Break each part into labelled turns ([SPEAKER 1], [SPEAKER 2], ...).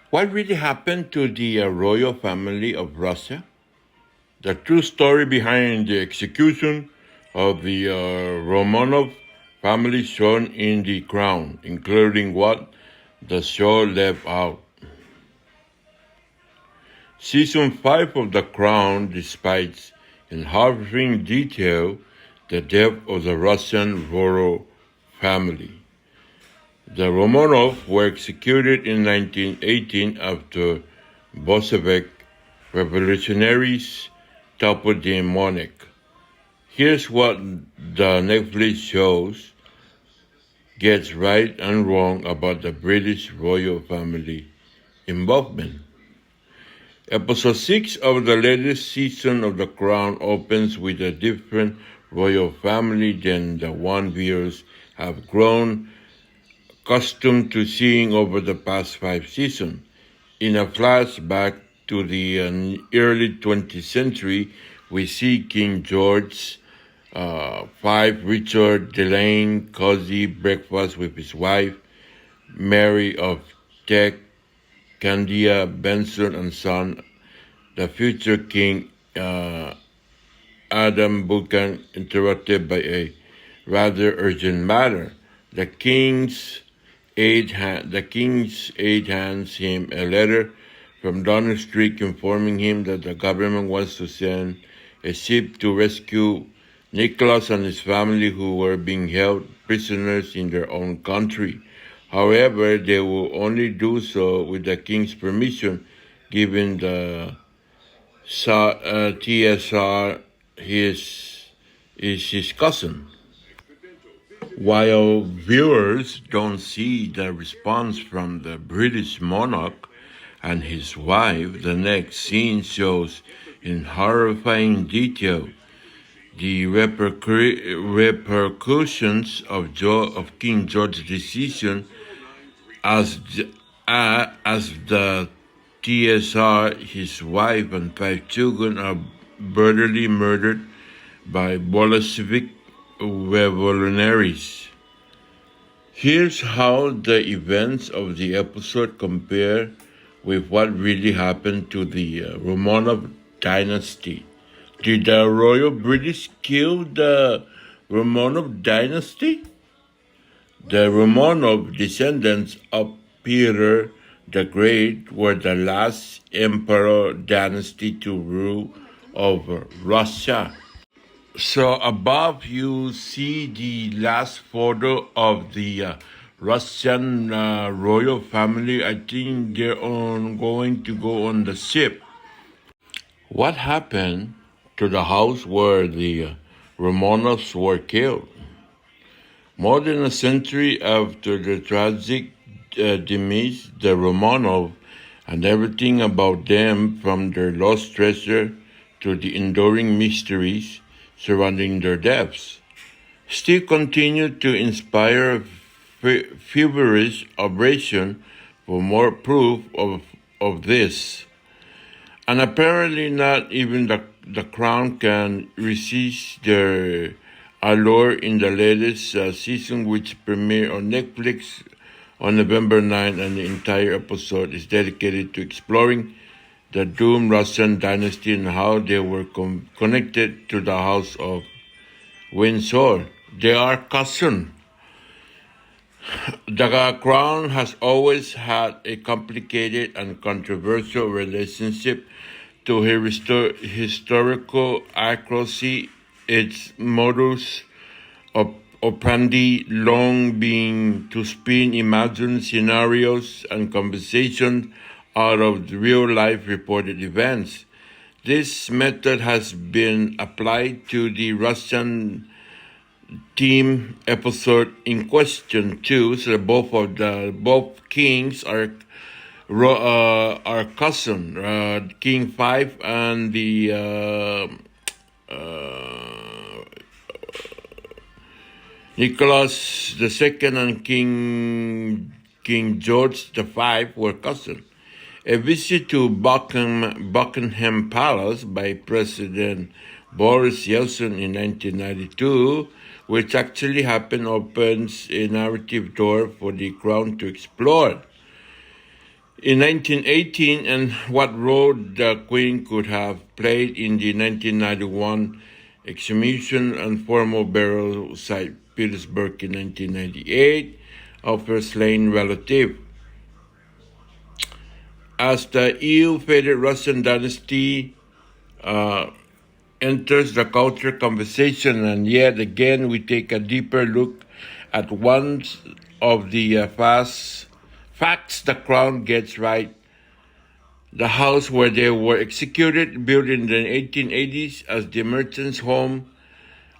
[SPEAKER 1] What really happened to the royal family of Russia? The true story behind the execution of the Romanov family shown in The Crown, including what the show left out. Season 5 of The Crown despises in harrowing detail the death of the Russian royal family. The Romanov were executed in 1918 after Bolshevik revolutionaries toppled the monarch. Here's what the Netflix shows gets right and wrong about the British royal family involvement. Episode 6 of the latest season of The Crown opens with a different royal family than the one viewers have grown accustomed to seeing over the past 5 seasons. In a flashback to the early 20th century, we see King George V, Richard Delane, cozy breakfast with his wife, Mary of Teck, Candia Benson, and son, the future King Adam Buchan, interrupted by a rather urgent matter. The king's aide hands him a letter from Donner Street informing him that the government wants to send a ship to rescue Nicholas and his family who were being held prisoners in their own country. However, they will only do so with the king's permission, given the TSR is his cousin. While viewers don't see the response from the British monarch and his wife, the next scene shows in horrifying detail the repercussions of King George's decision as the TSR, his wife, and 5 children are brutally murdered by Bolshevik revolutionaries. Here's how the events of the episode compare with what really happened to the Romanov dynasty. Did the Royal British kill the Romanov dynasty? The Romanov descendants of Peter the Great were the last emperor dynasty to rule over Russia. So above you see the last photo of the Russian royal family. I think they're going to go on the ship. What happened to the house where the Romanovs were killed? More than a century after the tragic demise, the Romanov and everything about them, from their lost treasure to the enduring mysteries surrounding their deaths, still continue to inspire feverish operation for more proof of this. And apparently not even the Crown can resist their allure in the latest season, which premiered on Netflix on November 9, and the entire episode is dedicated to exploring the doomed Russian dynasty and how they were connected to the House of Windsor. They are cousins. The Crown has always had a complicated and controversial relationship to historical accuracy. Its modus operandi long been to spin imagined scenarios and conversations out of real-life reported events. This method has been applied to the Russian team episode in question too. So both kings are cousin, King 5 and the Nicholas II and King George V were cousins. A visit to Buckingham Palace by President Boris Yeltsin in 1992, which actually happened, opens a narrative door for the Crown to explore. in 1918 and what role the Queen could have played in the 1991 exhumation and formal burial site Petersburg in 1998 of her slain relative. As the ill-fated Russian dynasty uh, enters the culture conversation, and yet again we take a deeper look at one of the facts the crown gets right. The house where they were executed, built in the 1880s as the merchant's home,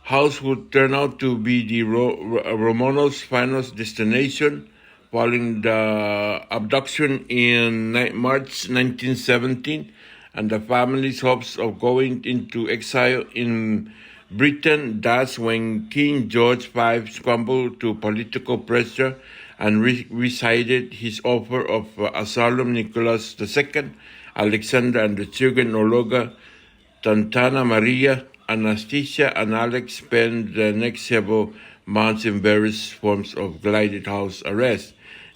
[SPEAKER 1] house would turn out to be the Romanov's final destination following the abduction in March 1917 and the family's hopes of going into exile in Britain. That's when King George V succumbed to political pressure and rescinded his offer of asylum. Nicholas II, Alexander, and the children Olga, Tantana Maria, Anastasia, and Alex spent the next several months in various forms of glided house arrest.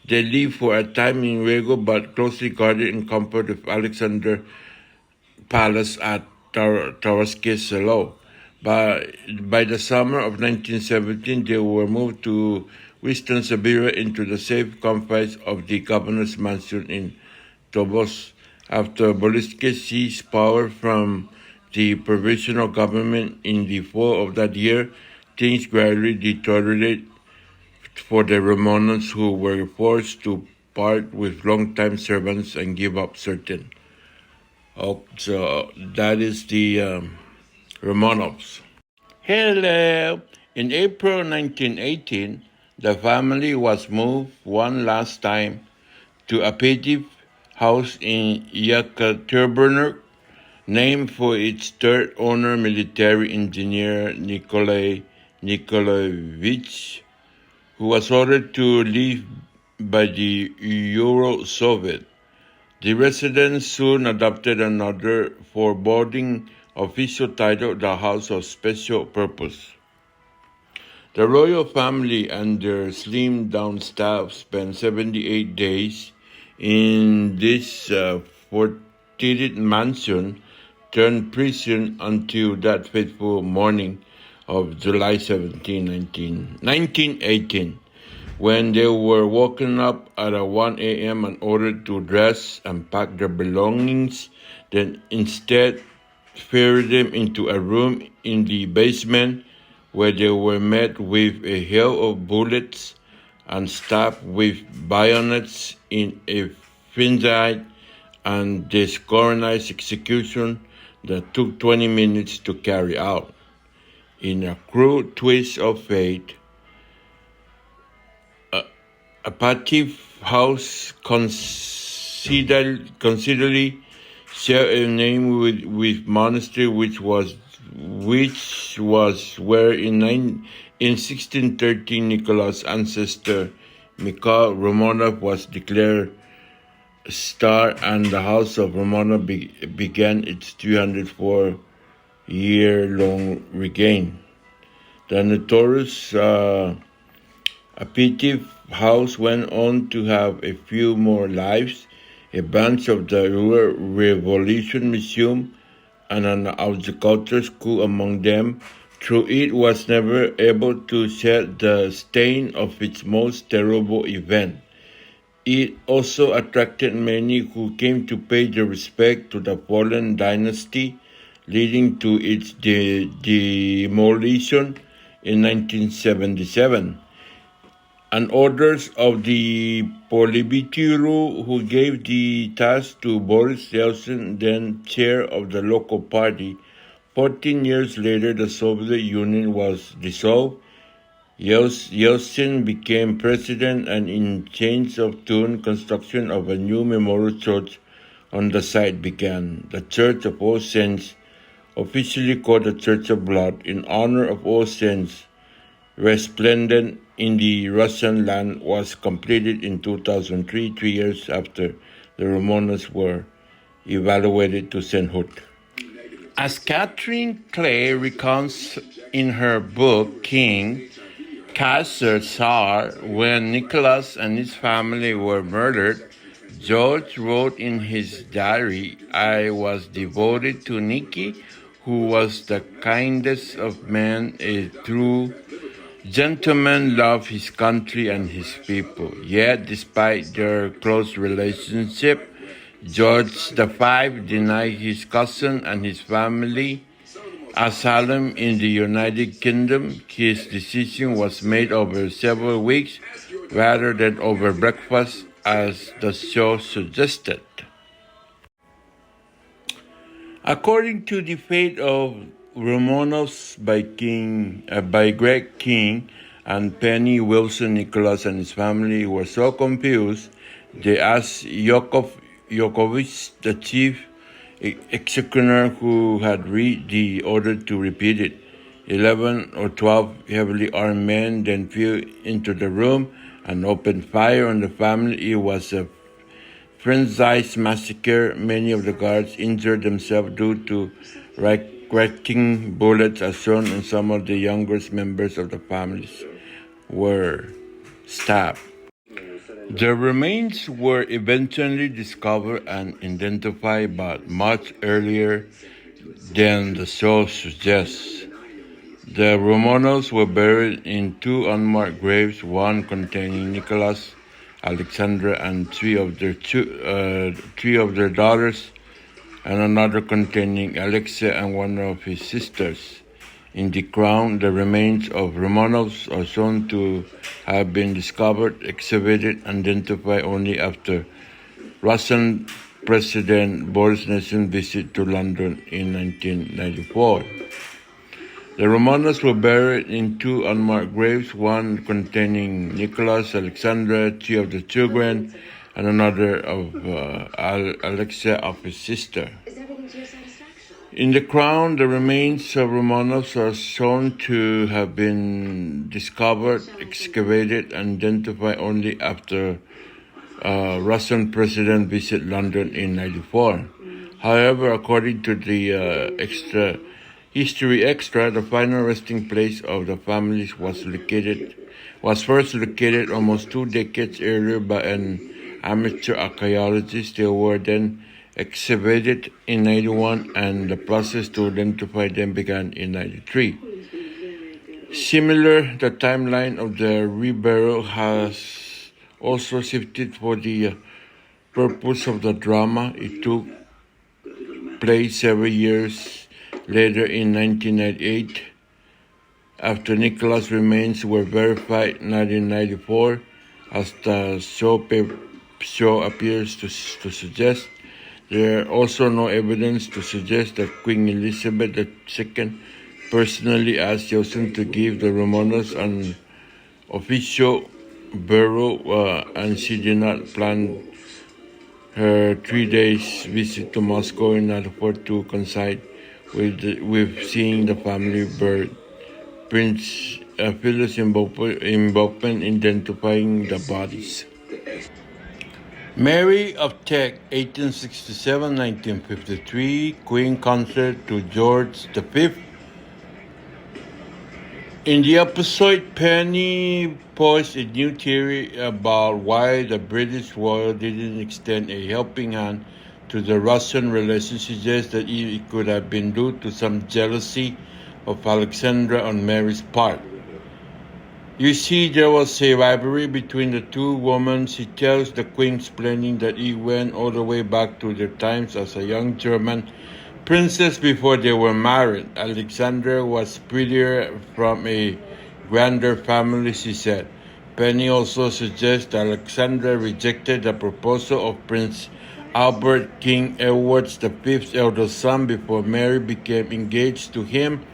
[SPEAKER 1] They lived for a time in Rego, but closely guarded in comfort of Alexander Palace at Tarasque Selo. By the summer of 1917, they were moved to Western Siberia into the safe confines of the governor's mansion in Tobos. After Bolesky seized power from the provisional government in the fall of that year, things gradually deteriorated for the Romanovs, who were forced to part with longtime servants and give up certain. So that is the Romanovs. Hello! In April 1918, the family was moved one last time to a petty house in Yekaterinburg, named for its third owner, military engineer Nikolai Nikolaevich, who was ordered to leave by the Euro-Soviet. The residents soon adopted another foreboding official title, the House of Special Purpose. The royal family and their slimmed-down staff spent 78 days in this fortified mansion turned prison until that fateful morning of July 17, 1918, when they were woken up at 1 a.m. and ordered to dress and pack their belongings, then instead ferried them into a room in the basement where they were met with a hail of bullets and stabbed with bayonets in a frenzied and disorganized execution that took 20 minutes to carry out. In a cruel twist of fate, a patchy house considerably shared a name with monastery, which was where in 1613 Nicholas' ancestor Mikhail Romanov was declared a star, and the house of Romanov began its 304-year-long reign. The notorious Aperitif House went on to have a few more lives, a branch of the Rural Revolution Museum and an agriculture school among them. Though it was never able to shed the stain of its most terrible event, it also attracted many who came to pay their respect to the fallen dynasty, leading to its demolition in 1977. And orders of the Politburo, who gave the task to Boris Yeltsin, then chair of the local party. 14 years later, the Soviet Union was dissolved. Yeltsin became president, and in change of tune, construction of a new memorial church on the site began. The Church of All Saints, officially called the Church of Blood, in honor of All Saints, resplendent in the Russian land, was completed in 2003, 3 years after the Romanovs were evaluated to sainthood. As Catherine Clay recounts in her book King, Kaiser, Tsar, when Nicholas and his family were murdered, George wrote in his diary, "I was devoted to Nikki, who was the kindest of men, a true gentleman, loved his country and his people. Yet, despite their close relationship, George V denied his cousin and his family asylum in the United Kingdom. His decision was made over several weeks rather than over breakfast, as the show suggested. According to The Fate of Romanovs by Greg King and Penny Wilson, Nicholas and his family were so confused, they asked Yokovich, the chief executioner who had read the order, to repeat it. 11 or 12 heavily armed men then flew into the room and opened fire on the family. It was a frenzied massacre. Many of the guards injured themselves due to ricochetting bullets as shown, and some of the youngest members of the families were stabbed. The remains were eventually discovered and identified, but much earlier than the show suggests. The Romanovs were buried in two unmarked graves, one containing Nicholas, Alexandra, and three of their daughters, and another containing Alexei and one of his sisters. In the ground, the remains of Romanovs are shown to have been discovered, excavated, and identified only after Russian President Boris Yeltsin's visit to London in 1994. The Romanovs were buried in two unmarked graves, one containing Nicholas, Alexandra, three of the children, and another of Alexei, of his sister. In the crown, the remains of Romanovs are shown to have been discovered, excavated, and identified only after Russian President visited London in 1994. However, according to the History Extra, the final resting place of the families was first located almost 2 decades earlier by an amateur archaeologist. They were then excavated in 91, and the process to identify them began in 93. Similar, the timeline of the reburial has also shifted for the purpose of the drama. It took place several years later in 1998, after Nicholas' remains were verified in 1994, as the show appears to suggest. There are also no evidence to suggest that Queen Elizabeth II personally asked Yeltsin to give the Romanovs an official burial, and she did not plan her 3 days visit to Moscow in order to coincide with seeing the family buried. Prince Philip's involvement in identifying the bodies. Mary of Teck, 1867-1953, Queen Consort to George V. In the episode, Penny posed a new theory about why the British royal didn't extend a helping hand to the Russian relation. Suggests that it could have been due to some jealousy of Alexandra on Mary's part. You see, there was a rivalry between the two women. She tells the Queen, explaining that it went all the way back to their times as a young German princess before they were married. Alexandra was prettier from a grander family, she said. Penny also suggests that Alexandra rejected the proposal of Prince Albert, King Edward V's eldest son, before Mary became engaged to him.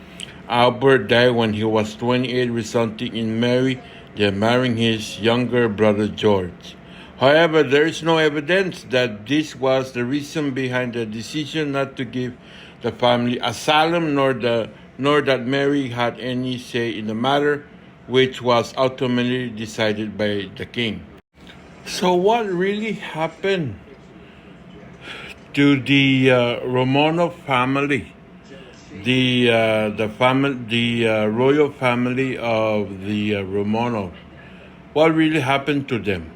[SPEAKER 1] Albert died when he was 28, resulting in Mary then marrying his younger brother George. However, there is no evidence that this was the reason behind the decision not to give the family asylum, nor that Mary had any say in the matter, which was ultimately decided by the king. So what really happened to the Romanov family? The royal family of the Romanov. What really happened to them?